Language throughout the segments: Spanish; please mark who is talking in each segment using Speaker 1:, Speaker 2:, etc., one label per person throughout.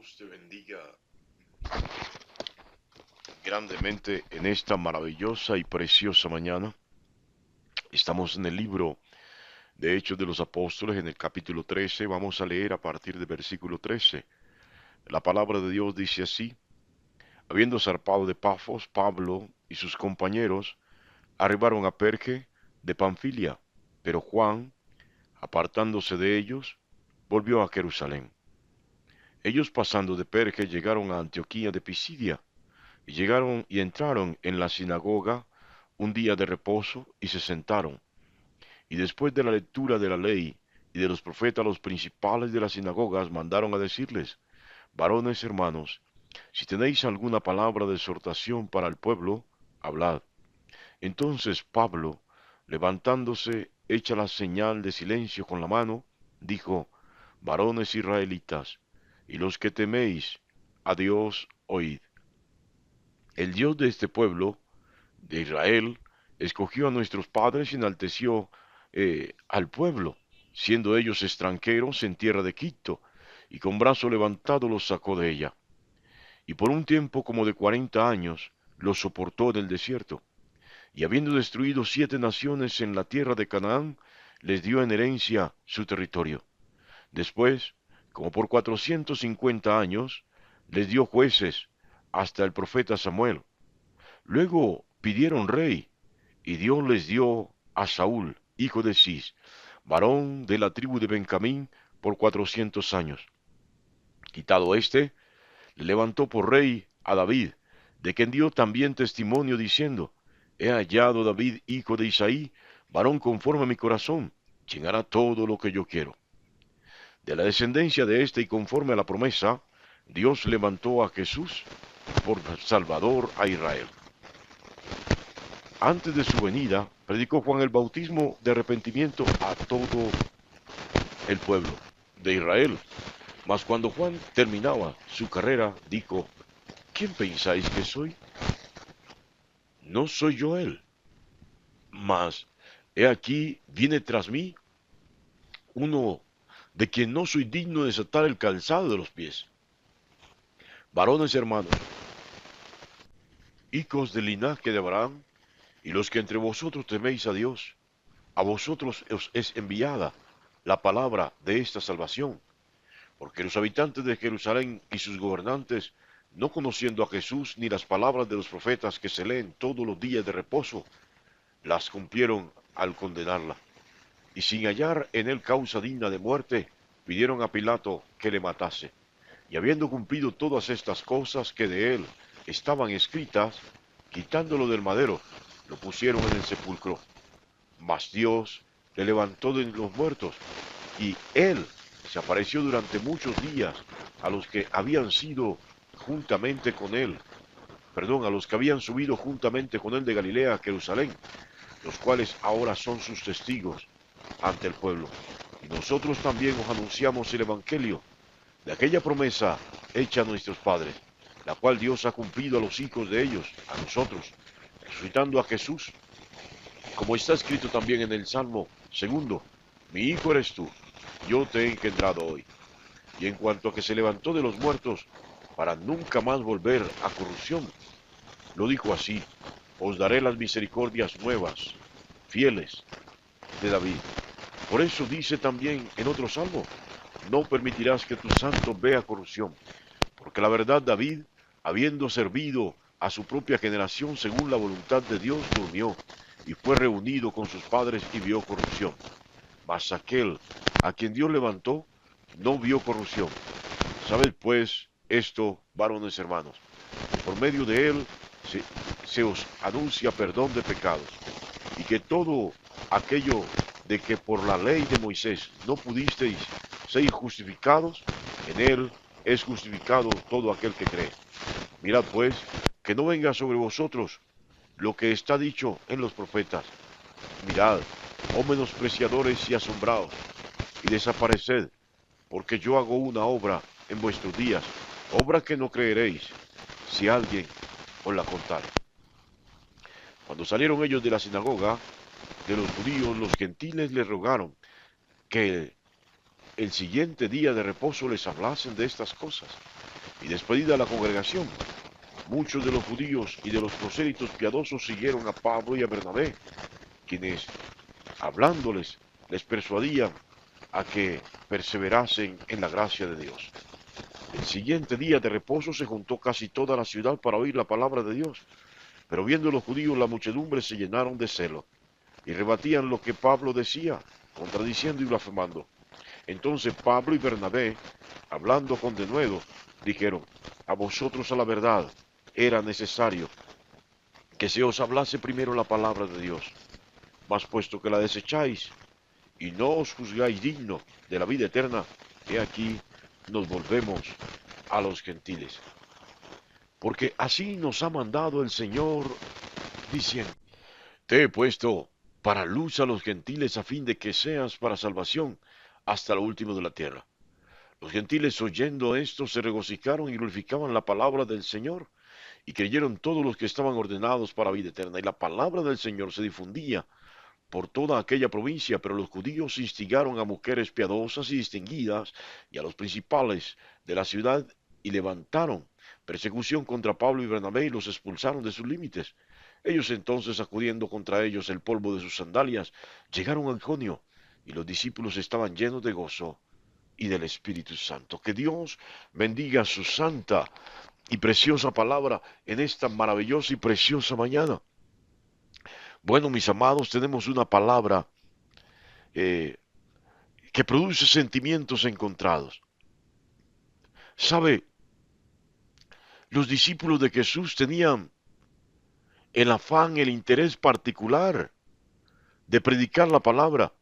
Speaker 1: Dios te bendiga grandemente en esta maravillosa y preciosa mañana. Estamos en el libro de Hechos de los Apóstoles, en el capítulo 13. Vamos a leer a partir del versículo 13. La palabra de Dios dice así: Habiendo zarpado de Pafos, Pablo y sus compañeros arribaron a Perge de Panfilia, pero Juan, apartándose de ellos, volvió a Jerusalén. Ellos pasando de Perge llegaron a Antioquía de Pisidia, y llegaron y entraron en la sinagoga un día de reposo y se sentaron. Y después de la lectura de la ley y de los profetas, los principales de las sinagogas mandaron a decirles: Varones hermanos, si tenéis alguna palabra de exhortación para el pueblo, hablad. Entonces Pablo, levantándose, hecha la señal de silencio con la mano, dijo: Varones israelitas, y los que teméis a Dios, oíd. El Dios de este pueblo, de Israel, escogió a nuestros padres y enalteció al pueblo, siendo ellos extranjeros en tierra de Egipto, y con brazo levantado los sacó de ella. Y por un tiempo como de 40 años los soportó en el desierto. Y habiendo destruido 7 naciones en la tierra de Canaán, les dio en herencia su territorio. Después, como por 450 años, les dio jueces hasta el profeta Samuel. Luego pidieron rey, y Dios les dio a Saúl, hijo de Cis, varón de la tribu de Benjamín, por 400 años. Quitado éste, le levantó por rey a David, de quien dio también testimonio diciendo: He hallado David, hijo de Isaí, varón conforme a mi corazón, quien hará todo lo que yo quiero. De la descendencia de éste y conforme a la promesa, Dios levantó a Jesús por Salvador a Israel. Antes de su venida, predicó Juan el bautismo de arrepentimiento a todo el pueblo de Israel. Mas cuando Juan terminaba su carrera, dijo: ¿Quién pensáis que soy? No soy yo él, mas he aquí viene tras mí uno de quien no soy digno de desatar el calzado de los pies. Varones hermanos, hijos del linaje de Abraham, y los que entre vosotros teméis a Dios, a vosotros os es enviada la palabra de esta salvación. Porque los habitantes de Jerusalén y sus gobernantes, no conociendo a Jesús ni las palabras de los profetas que se leen todos los días de reposo, las cumplieron al condenarla. Y sin hallar en él causa digna de muerte, pidieron a Pilato que le matase. Y habiendo cumplido todas estas cosas que de él estaban escritas, quitándolo del madero, lo pusieron en el sepulcro. Mas Dios le levantó de los muertos, y él se apareció durante muchos días a los que habían sido juntamente con él, a los que habían subido juntamente con él de Galilea a Jerusalén, los cuales ahora son sus testigos ante el pueblo. Y nosotros también os anunciamos el Evangelio de aquella promesa hecha a nuestros padres, la cual Dios ha cumplido a los hijos de ellos, a nosotros, resucitando a Jesús, como está escrito también en el Salmo segundo: Mi hijo eres tú, yo te he engendrado hoy. Y en cuanto a que se levantó de los muertos para nunca más volver a corrupción, lo dijo así: Os daré las misericordias nuevas, fieles, de David. Por eso dice también en otro salmo: No permitirás que tu santo vea corrupción. Porque la verdad, David, habiendo servido a su propia generación según la voluntad de Dios, durmió y fue reunido con sus padres y vio corrupción. Mas aquel a quien Dios levantó no vio corrupción. Sabed pues esto, varones hermanos: por medio de él se os anuncia perdón de pecados, y que todo aquello de que por la ley de Moisés no pudisteis ser justificados, en él es justificado todo aquel que cree. Mirad pues, que no venga sobre vosotros lo que está dicho en los profetas: Mirad, oh menospreciadores y asombrados, y desapareced, porque yo hago una obra en vuestros días, obra que no creeréis, si alguien os la contare. Cuando salieron ellos de la sinagoga de los judíos, los gentiles les rogaron que el siguiente día de reposo les hablasen de estas cosas. Y despedida la congregación, muchos de los judíos y de los prosélitos piadosos siguieron a Pablo y a Bernabé, quienes, hablándoles, les persuadían a que perseverasen en la gracia de Dios. El siguiente día de reposo se juntó casi toda la ciudad para oír la palabra de Dios, pero viendo los judíos la muchedumbre se llenaron de celo, y rebatían lo que Pablo decía, contradiciendo y blasfemando. Entonces Pablo y Bernabé, hablando con denuedo, dijeron: a vosotros a la verdad era necesario que se os hablase primero la palabra de Dios, mas puesto que la desecháis y no os juzgáis digno de la vida eterna, he aquí nos volvemos a los gentiles. Porque así nos ha mandado el Señor, diciendo: te he puesto para luz a los gentiles a fin de que seas para salvación hasta lo último de la tierra. Los gentiles, oyendo esto, se regocijaron y glorificaban la palabra del Señor, y creyeron todos los que estaban ordenados para vida eterna. Y la palabra del Señor se difundía por toda aquella provincia, pero los judíos instigaron a mujeres piadosas y distinguidas y a los principales de la ciudad, y levantaron persecución contra Pablo y Bernabé y los expulsaron de sus límites. Ellos entonces, sacudiendo contra ellos el polvo de sus sandalias, llegaron a Iconio, y los discípulos estaban llenos de gozo y del Espíritu Santo. Que Dios bendiga su santa y preciosa palabra en esta maravillosa y preciosa mañana. Bueno, mis amados, tenemos una palabra eh, que produce sentimientos encontrados. ¿Sabe? Los discípulos de Jesús tenían el afán, el interés particular de predicar la palabra,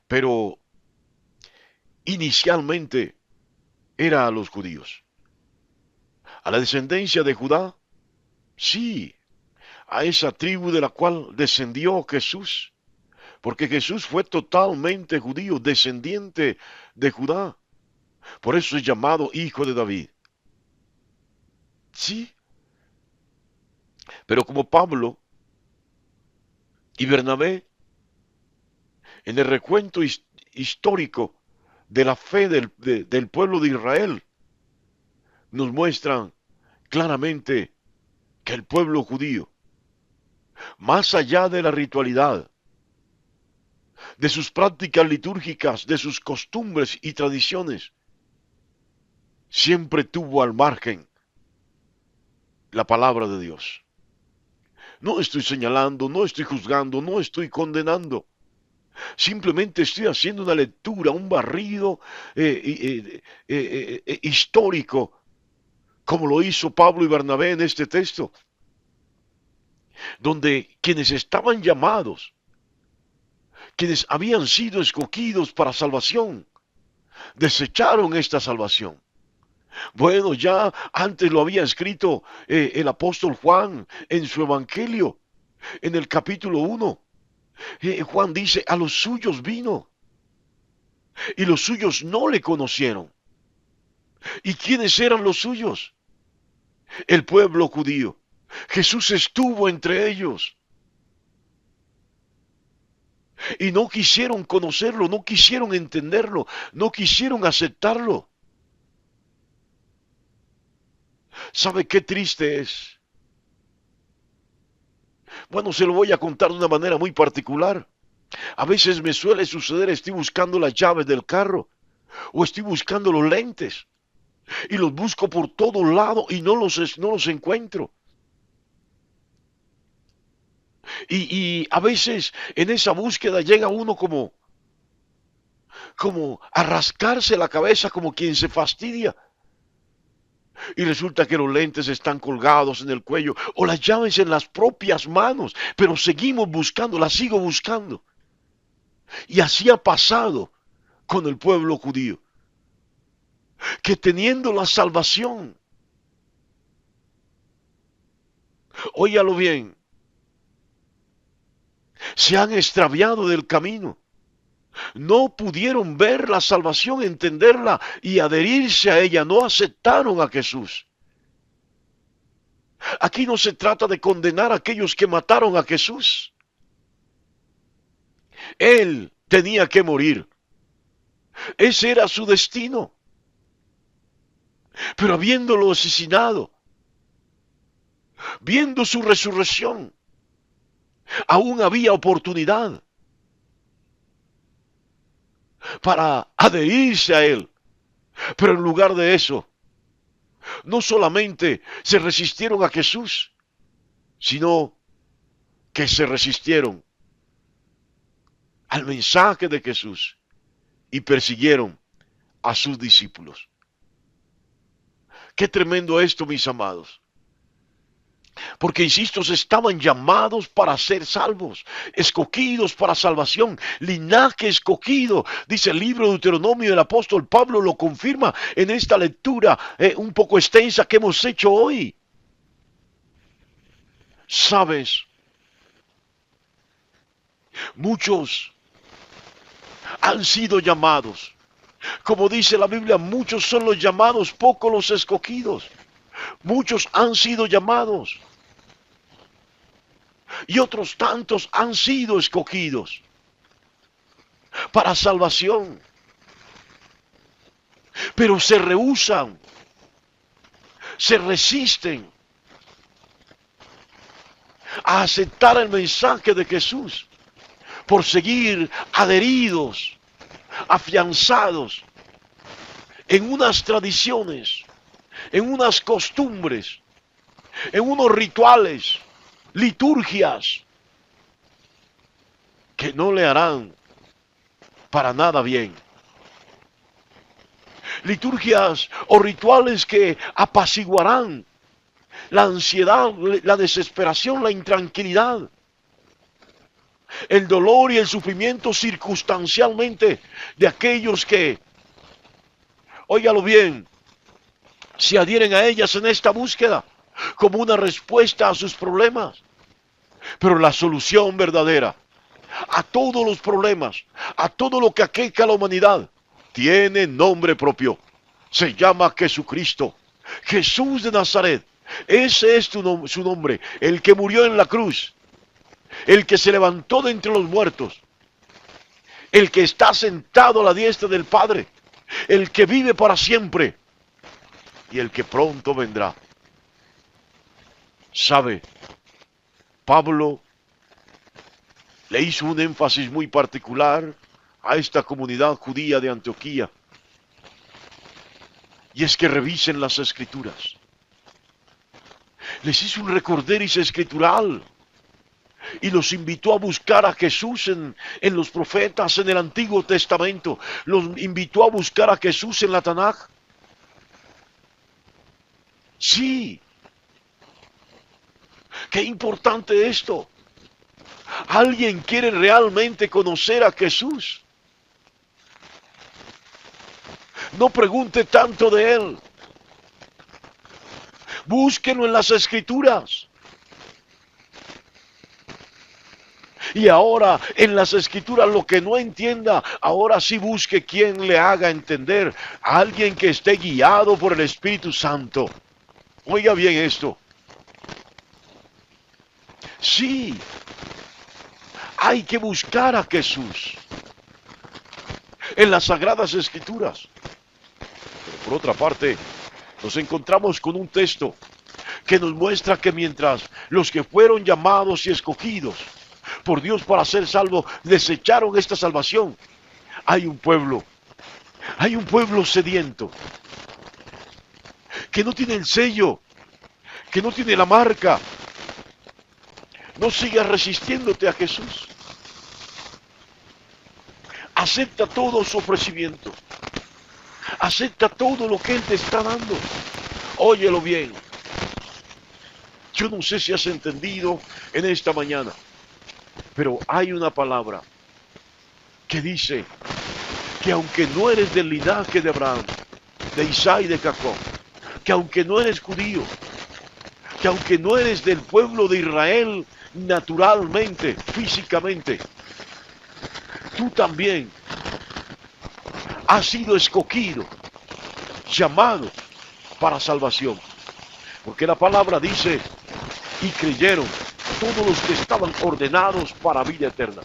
Speaker 1: pero inicialmente era a los judíos. A la descendencia de Judá, sí, a esa tribu de la cual descendió Jesús, porque Jesús fue totalmente judío, descendiente de Judá. Por eso es llamado hijo de David. Sí, pero como Pablo y Bernabé, en el recuento histórico de la fe del pueblo de Israel, nos muestran claramente que el pueblo judío, más allá de la ritualidad, de sus prácticas litúrgicas, de sus costumbres y tradiciones, siempre tuvo al margen la palabra de Dios. No estoy señalando, no estoy juzgando, no estoy condenando. Simplemente estoy haciendo una lectura, un barrido histórico, como lo hizo Pablo y Bernabé en este texto, donde quienes estaban llamados, quienes habían sido escogidos para salvación, desecharon esta salvación. Bueno, ya antes lo había escrito el apóstol Juan en su evangelio, en el capítulo 1. Juan dice: a los suyos vino, y los suyos no le conocieron. ¿Y quiénes eran los suyos? El pueblo judío. Jesús estuvo entre ellos. Y no quisieron conocerlo, no quisieron entenderlo, no quisieron aceptarlo. ¿Sabe qué triste es? Bueno, se lo voy a contar de una manera muy particular. A veces me suele suceder, estoy buscando las llaves del carro o estoy buscando los lentes y los busco por todo lado y no los encuentro. Y a veces en esa búsqueda llega uno como a rascarse la cabeza como quien se fastidia. Y resulta que los lentes están colgados en el cuello o las llaves en las propias manos, pero seguimos buscando, las sigo buscando. Y así ha pasado con el pueblo judío, que teniendo la salvación, óyalo bien, se han extraviado del camino. No pudieron ver la salvación, entenderla y adherirse a ella. No aceptaron a Jesús. Aquí no se trata de condenar a aquellos que mataron a Jesús. Él tenía que morir. Ese era su destino. Pero habiéndolo asesinado, viendo su resurrección, aún había oportunidad para adherirse a él. Pero en lugar de eso, no solamente se resistieron a Jesús, sino que se resistieron al mensaje de Jesús y persiguieron a sus discípulos. Qué tremendo esto, mis amados. Porque, insisto, estaban llamados para ser salvos, escogidos para salvación, linaje escogido. Dice el libro de Deuteronomio, el apóstol Pablo lo confirma en esta lectura un poco extensa que hemos hecho hoy. Sabes, muchos han sido llamados. Como dice la Biblia, muchos son los llamados, pocos los escogidos. Muchos han sido llamados y otros tantos han sido escogidos para salvación. Pero se rehúsan, se resisten a aceptar el mensaje de Jesús por seguir adheridos, afianzados en unas tradiciones, en unas costumbres, en unos rituales, liturgias que no le harán para nada bien. Liturgias o rituales que apaciguarán la ansiedad, la desesperación, la intranquilidad, el dolor y el sufrimiento circunstancialmente de aquellos que, óigalo bien, se adhieren a ellas en esta búsqueda como una respuesta a sus problemas. Pero la solución verdadera a todos los problemas, a todo lo que aqueja a la humanidad, tiene nombre propio. Se llama Jesucristo, Jesús de Nazaret. Ese es su nombre, el que murió en la cruz, el que se levantó de entre los muertos, el que está sentado a la diestra del Padre, el que vive para siempre y el que pronto vendrá. ¿Sabe? Pablo le hizo un énfasis muy particular a esta comunidad judía de Antioquía. Y es que revisen las escrituras. Les hizo un recorderis escritural. Y los invitó a buscar a Jesús en los profetas, en el Antiguo Testamento. Los invitó a buscar a Jesús en la Tanaj. Sí. Qué importante esto. ¿Alguien quiere realmente conocer a Jesús? No pregunte tanto de Él. Búsquenlo en las Escrituras. Y ahora en las Escrituras lo que no entienda, ahora sí busque quien le haga entender. Alguien que esté guiado por el Espíritu Santo. Oiga bien esto. Sí, hay que buscar a Jesús en las Sagradas Escrituras. Pero por otra parte, nos encontramos con un texto que nos muestra que mientras los que fueron llamados y escogidos por Dios para ser salvos desecharon esta salvación, hay un pueblo sediento, que no tiene el sello, que no tiene la marca. No sigas resistiéndote a Jesús. Acepta todo su ofrecimiento. Acepta todo lo que Él te está dando. Óyelo bien. Yo no sé si has entendido en esta mañana, pero hay una palabra que dice que aunque no eres del linaje de Abraham, de Isaac y de Jacob, que aunque no eres judío, que aunque no eres del pueblo de Israel naturalmente, físicamente, tú también has sido escogido, llamado para salvación. Porque la palabra dice, y creyeron todos los que estaban ordenados para vida eterna.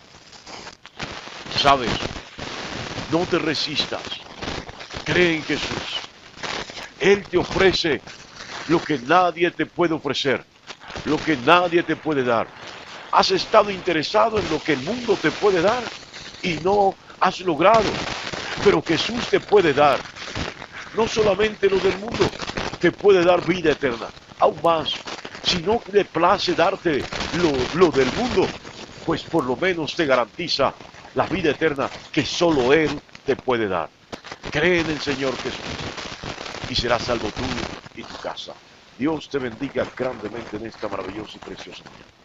Speaker 1: ¿Sabes? No te resistas. Cree en Jesús. Él te ofrece lo que nadie te puede ofrecer, lo que nadie te puede dar. Has estado interesado en lo que el mundo te puede dar y no has logrado. Pero Jesús te puede dar no solamente lo del mundo, te puede dar vida eterna. Aún más, si no le place darte lo del mundo, pues por lo menos te garantiza la vida eterna que solo Él te puede dar. Cree en el Señor Jesús y serás salvo tú y tu casa. Dios te bendiga grandemente en esta maravillosa y preciosa mañana.